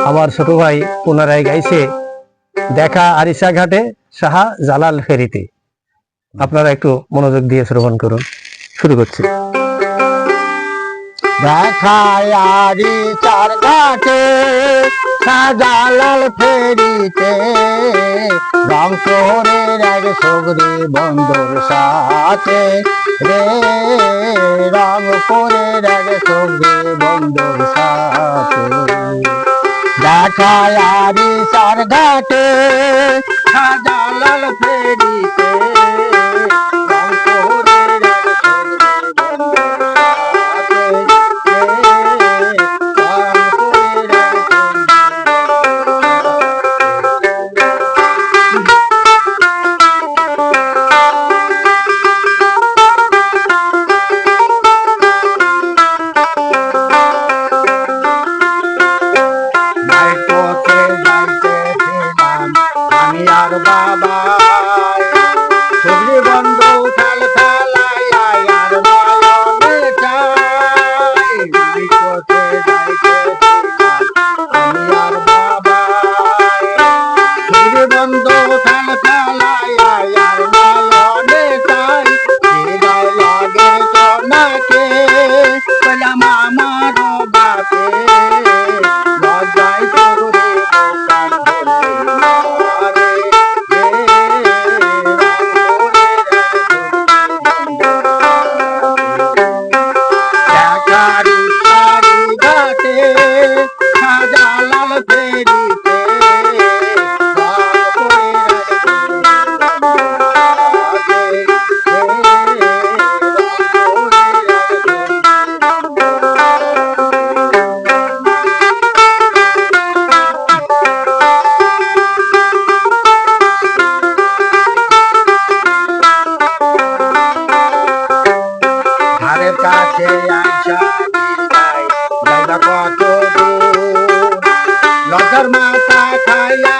আমার ছোট ভাই পুনরায় গাইছে দেখা আরিসা ঘাটে শাহ জালাল ফেরিতে। আপনারা একটু মনোযোগ দিয়ে শ্রবণ করুন। শুরু করছি। দেখা আরিসার ঘাটে শাহ জালাল ফেরিতে, রংপুরের এক সগরি বন্দর সাথে রে, রংপুরের এক সগরি বন্দর সাথে। দেখা আরিসার ঘাটে শাহ জালাল ফেরিতে, রংপুরের এক সগরি বন্দর সাথে রে, রংপুরের এক আর বাবা সগরি বন্ধু খেল খেলায় আর নয়নে চাই, নাই পথে যাইতেছিলাম আমি আর বাবা সগরি বন্ধু খেল খেলায় আর নয়নে চাই, হৃদয় লাগে জনাকে পেলাম আমার বাপে, লজ্জায় তরুরে বোকার ধরলি জালাল ফেরিতে, ধারের কাছে আইসা যাইবা কত দূর, লজ্জার মাথা খাইয়া